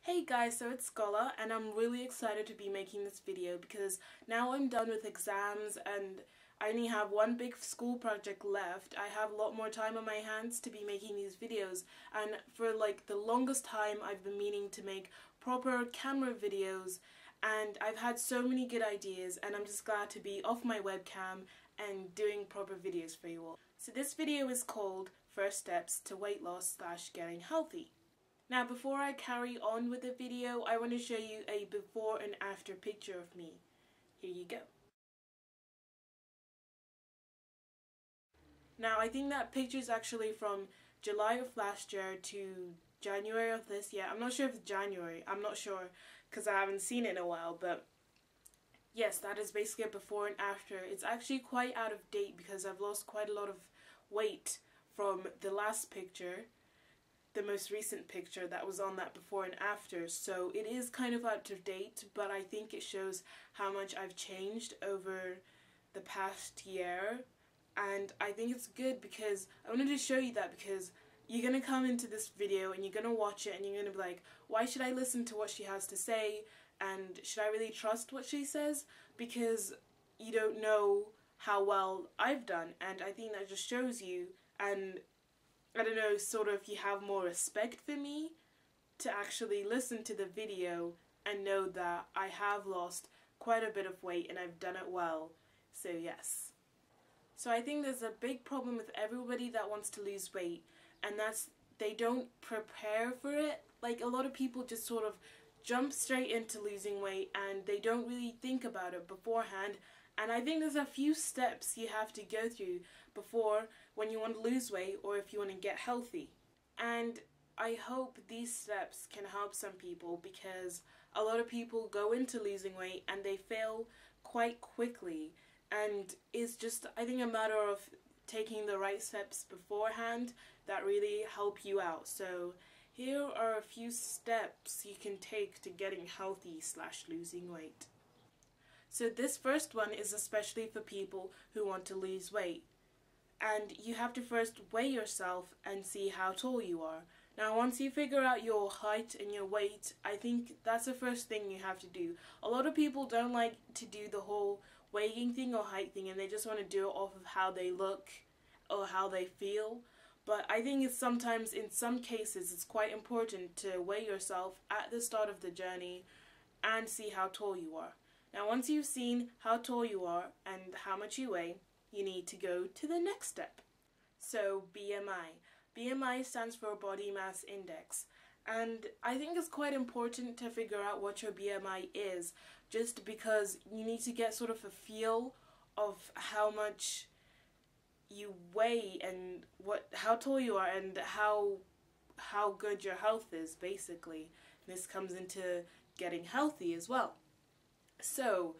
Hey guys, so it's Scola and I'm really excited to be making this video because now I'm done with exams and I only have one big school project left. I have a lot more time on my hands to be making these videos, and for like the longest time I've been meaning to make proper camera videos, and I've had so many good ideas and I'm just glad to be off my webcam and doing proper videos for you all. So this video is called First Steps to Weight Loss / Getting Healthy. Now before I carry on with the video, I want to show you a before and after picture of me. Here you go. Now I think that picture is actually from July of last year to January of this year. I'm not sure if it's January, I'm not sure because I haven't seen it in a while, but yes, that is basically a before and after. It's actually quite out of date because I've lost quite a lot of weight from the last picture, the most recent picture that was on that before and after, so it is kind of out of date, but I think it shows how much I've changed over the past year, and I think it's good because I wanted to show you that because you're going to come into this video and you're going to watch it and you're going to be like, why should I listen to what she has to say, and should I really trust what she says, because you don't know how well I've done. And I think that just shows you, and I don't know, sort of you have more respect for me to actually listen to the video and know that I have lost quite a bit of weight and I've done it well. So yes. So I think there's a big problem with everybody that wants to lose weight, and that's they don't prepare for it. Like, a lot of people just sort of jump straight into losing weight and they don't really think about it beforehand. And I think there's a few steps you have to go through before, when you want to lose weight or if you want to get healthy. And I hope these steps can help some people, because a lot of people go into losing weight and they fail quite quickly. And it's just, I think, a matter of taking the right steps beforehand that really help you out. So here are a few steps you can take to getting healthy / losing weight. So this first one is especially for people who want to lose weight. And you have to first weigh yourself and see how tall you are. Now once you figure out your height and your weight, I think that's the first thing you have to do. A lot of people don't like to do the whole weighing thing or height thing, and they just want to do it off of how they look or how they feel. But I think it's sometimes, in some cases, it's quite important to weigh yourself at the start of the journey and see how tall you are. Now once you've seen how tall you are and how much you weigh, you need to go to the next step. So BMI. BMI stands for Body Mass Index. And I think it's quite important to figure out what your BMI is, just because you need to get sort of a feel of how much you weigh and how tall you are and how good your health is, basically. This comes into getting healthy as well. So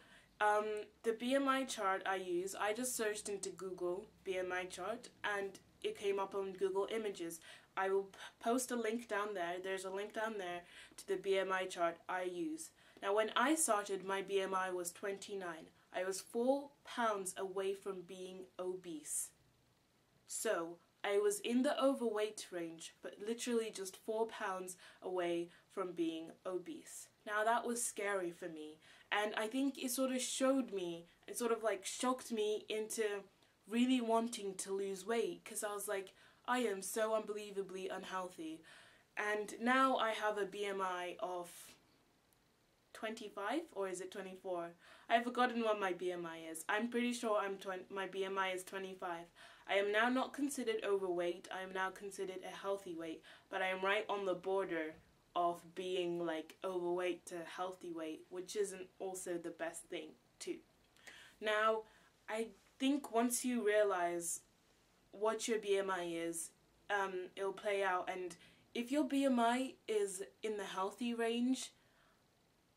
the BMI chart I use, I just searched into Google BMI chart and it came up on Google Images. I will post a link down there. There's a link down there to the BMI chart I use. Now when I started, my BMI was 29. I was 4 pounds away from being obese. So I was in the overweight range, but literally just 4 pounds away from being obese. Now that was scary for me, and I think it sort of showed me, it sort of like shocked me into really wanting to lose weight, because I was like, I am so unbelievably unhealthy. And now I have a BMI of 25, or is it 24? I've forgotten what my BMI is. I'm pretty sure my BMI is 25. I am now not considered overweight. I am now considered a healthy weight, but I am right on the border of being like overweight to healthy weight, which isn't also the best thing too. Now I think once you realize what your BMI is, it'll play out, and if your BMI is in the healthy range,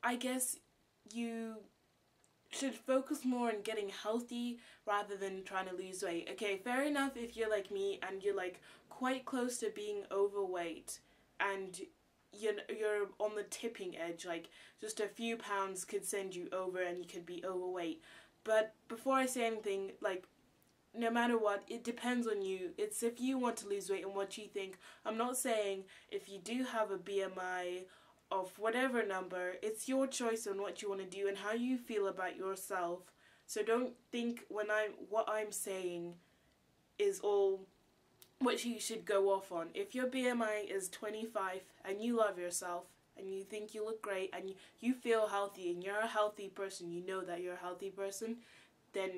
I guess you should focus more on getting healthy rather than trying to lose weight. Okay, fair enough if you're like me and you're like quite close to being overweight and you're on the tipping edge, like just a few pounds could send you over and you could be overweight. But before I say anything, like, no matter what, it depends on you. It's if you want to lose weight and what you think. I'm not saying if you do have a BMI of whatever number. It's your choice on what you want to do and how you feel about yourself. So don't think what I'm saying is all what you should go off on. If your BMI is 25 and you love yourself and you think you look great and you feel healthy and you're a healthy person, you know that you're a healthy person, then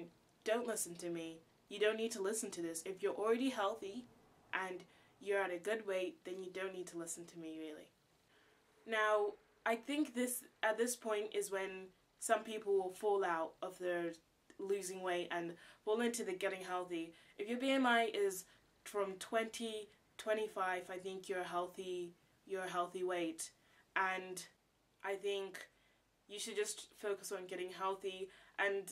don't listen to me. You don't need to listen to this. If you're already healthy and you're at a good weight, then you don't need to listen to me, really. Now, I think at this point is when some people will fall out of their losing weight and fall into the getting healthy. If your BMI is from 20, 25, I think you're a healthy weight. And I think you should just focus on getting healthy, and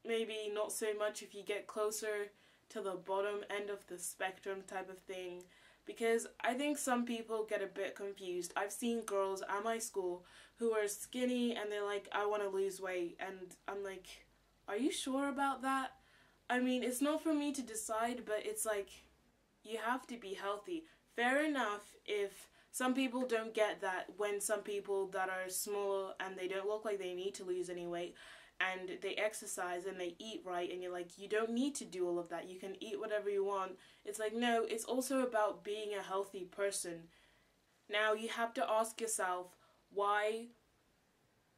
maybe not so much if you get closer to the bottom end of the spectrum type of thing. Because I think some people get a bit confused. I've seen girls at my school who are skinny and they're like, I want to lose weight. And I'm like, are you sure about that? I mean, it's not for me to decide, but it's like, you have to be healthy. Fair enough if some people don't get that, when some people that are small and they don't look like they need to lose any weight and they exercise and they eat right, and you're like, you don't need to do all of that, you can eat whatever you want. It's like, no, it's also about being a healthy person. Now you have to ask yourself why,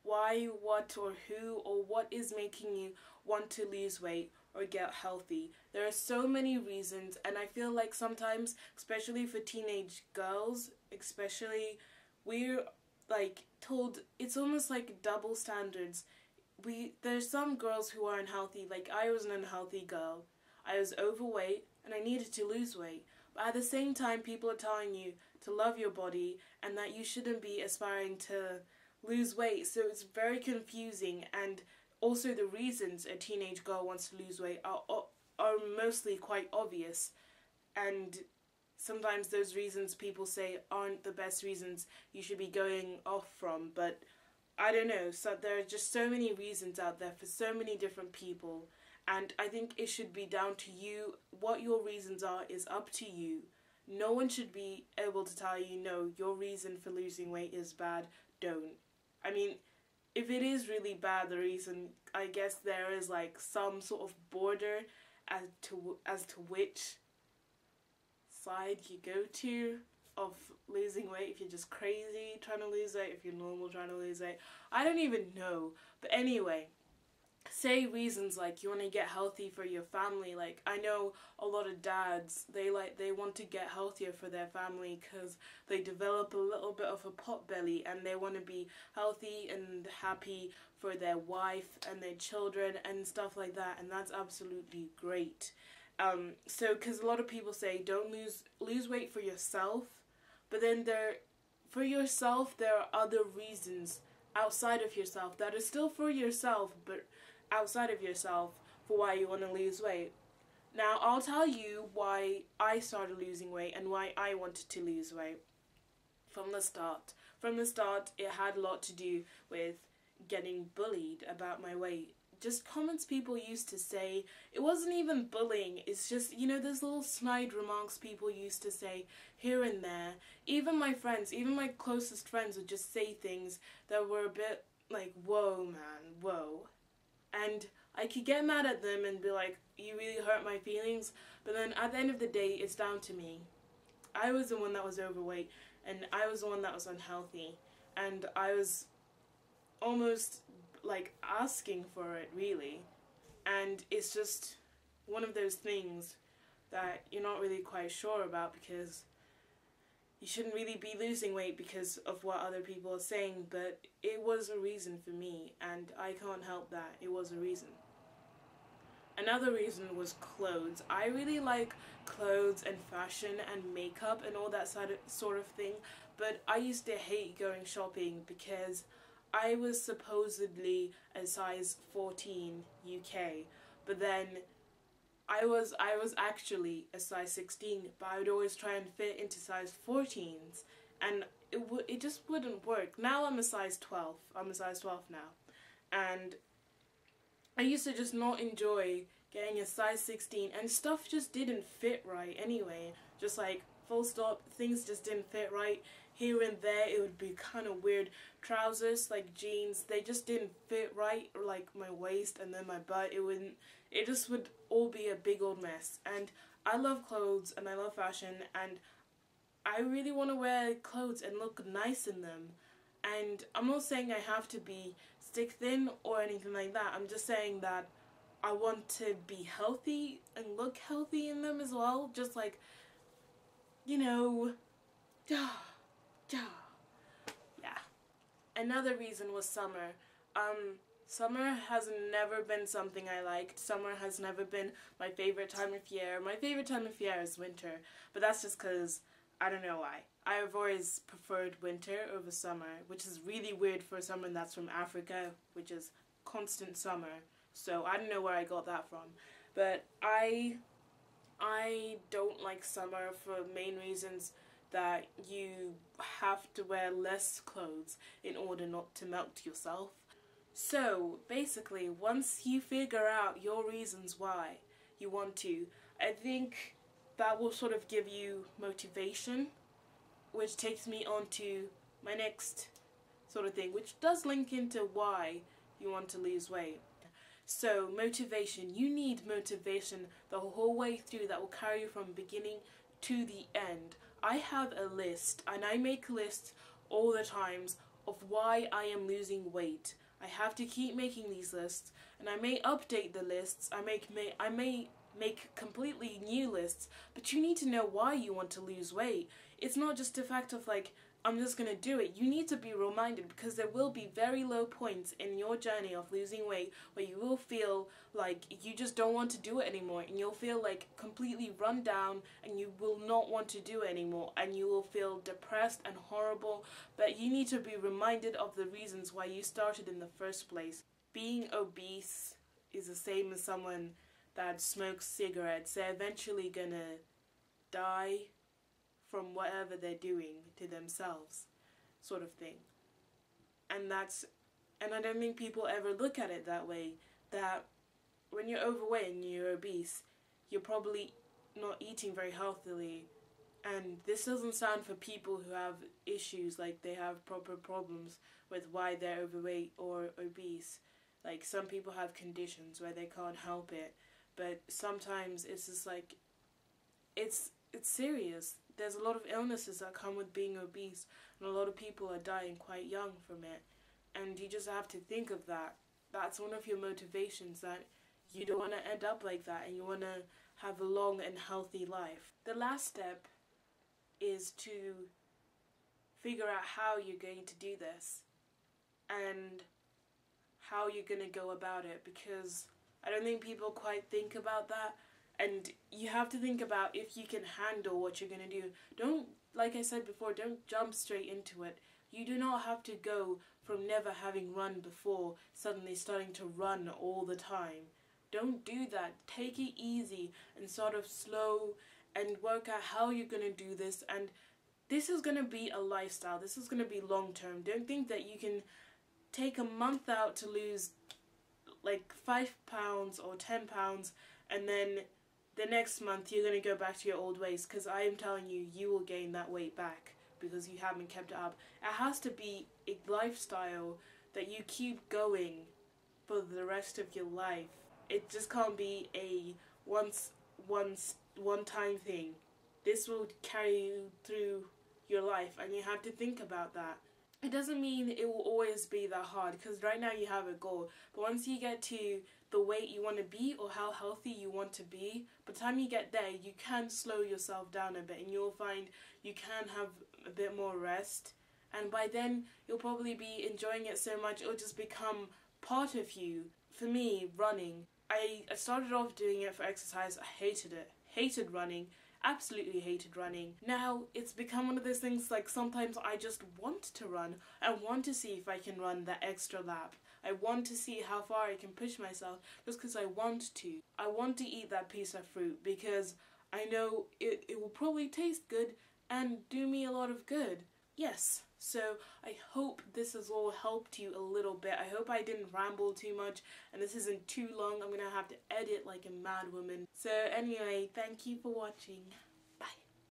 what, or who, or what is making you want to lose weight or get healthy. There are so many reasons, and I feel like sometimes, especially for teenage girls, especially, we're like told, it's almost like double standards. There's some girls who are unhealthy. Like, I was an unhealthy girl. I was overweight and I needed to lose weight. But at the same time, people are telling you to love your body and that you shouldn't be aspiring to lose weight. So it's very confusing, and also the reasons a teenage girl wants to lose weight are mostly quite obvious. And sometimes those reasons people say aren't the best reasons you should be going off from. But I don't know, so there are just so many reasons out there for so many different people, and I think it should be down to you. What your reasons are is up to you. No one should be able to tell you, no, your reason for losing weight is bad, don't. I mean, if it is really bad, the reason, I guess there is like some sort of border as to which side you go to of losing weight. If you're just crazy trying to lose weight, if you're normal trying to lose weight, I don't even know. But anyway, say reasons like you want to get healthy for your family. Like, I know a lot of dads, they want to get healthier for their family because they develop a little bit of a pot belly and they want to be healthy and happy for their wife and their children and stuff like that, and that's absolutely great. So because a lot of people say don't lose weight for yourself, but then for yourself there are other reasons outside of yourself that are still for yourself, but outside of yourself, for why you want to lose weight. Now I'll tell you why I started losing weight and why I wanted to lose weight from the start. From the start, it had a lot to do with getting bullied about my weight. Just comments people used to say. It wasn't even bullying, it's just, you know, those little snide remarks people used to say here and there. Even my friends, even my closest friends would just say things that were a bit like, whoa man, whoa. And I could get mad at them and be like, you really hurt my feelings, but then at the end of the day, it's down to me. I was the one that was overweight, and I was the one that was unhealthy, and I was almost like asking for it, really. And it's just one of those things that you're not really quite sure about, because you shouldn't really be losing weight because of what other people are saying, but it was a reason for me, and I can't help that. It was a reason. Another reason was clothes. I really like clothes and fashion and makeup and all that sort of thing, but I used to hate going shopping because I was supposedly a size 14 UK, but then I was actually a size 16, but I would always try and fit into size 14s, and it just wouldn't work. Now I'm a size 12. I'm a size 12 now, and I used to just not enjoy getting a size 16, and stuff just didn't fit right anyway. Just like, full stop, things just didn't fit right. here and there it would be kind of weird. Trousers, like jeans, they just didn't fit right, or like my waist and then my butt, it just would all be a big old mess. And I love clothes and I love fashion, and I really want to wear clothes and look nice in them. And I'm not saying I have to be stick thin or anything like that. I'm just saying that I want to be healthy and look healthy in them as well. Just like, you know, yeah. Another reason was summer. Summer has never been something I liked. Summer has never been my favorite time of year. My favorite time of year is winter, but that's just because I don't know why. I've always preferred winter over summer, which is really weird for someone that's from Africa, which is constant summer. So I don't know where I got that from. But I don't like summer for main reasons that you have to wear less clothes in order not to melt yourself. So basically, once you figure out your reasons why you want to, I think that will sort of give you motivation, which takes me on to my next sort of thing, which does link into why you want to lose weight. So motivation, you need motivation the whole way through that will carry you from beginning to the end. I have a list, and I make lists all the times of why I am losing weight. I have to keep making these lists, and I may update the lists, I may make completely new lists, but you need to know why you want to lose weight. It's not just a fact of like, I'm just gonna do it. You need to be reminded, because there will be very low points in your journey of losing weight where you will feel like you just don't want to do it anymore, and you'll feel like completely run down, and you will not want to do it anymore, and you will feel depressed and horrible. But you need to be reminded of the reasons why you started in the first place. Being obese is the same as someone that smokes cigarettes. They're eventually gonna die from whatever they're doing to themselves, sort of thing. And I don't think people ever look at it that way, that when you're overweight and you're obese, you're probably not eating very healthily. And this doesn't sound for people who have issues, like they have proper problems with why they're overweight or obese. Like some people have conditions where they can't help it, but sometimes it's just like, it's serious. There's a lot of illnesses that come with being obese, and a lot of people are dying quite young from it. And you just have to think of that. That's one of your motivations, that you don't want to end up like that, and you want to have a long and healthy life. The last step is to figure out how you're going to do this and how you're going to go about it, because I don't think people quite think about that. And you have to think about if you can handle what you're going to do. Don't, like I said before, don't jump straight into it. You do not have to go from never having run before suddenly starting to run all the time. Don't do that. Take it easy and sort of slow and work out how you're going to do this. And this is going to be a lifestyle. This is going to be long term. Don't think that you can take a month out to lose like 5 pounds or 10 pounds and then the next month you're going to go back to your old ways, because I am telling you, you will gain that weight back because you haven't kept it up. It has to be a lifestyle that you keep going for the rest of your life. It just can't be a one-time thing. This will carry you through your life, and you have to think about that. It doesn't mean it will always be that hard, because right now you have a goal, but once you get to the weight you want to be or how healthy you want to be, by the time you get there, you can slow yourself down a bit, and you'll find you can have a bit more rest, and by then you'll probably be enjoying it so much it'll just become part of you. For me, running, I started off doing it for exercise. I hated running, absolutely hated running. Now it's become one of those things, like sometimes I just want to run. I want to see if I can run that extra lap. I want to see how far I can push myself just because I want to. I want to eat that piece of fruit because I know it will probably taste good and do me a lot of good. Yes, so I hope this has all helped you a little bit. I hope I didn't ramble too much and this isn't too long. I'm going to have to edit like a mad woman. So anyway, thank you for watching.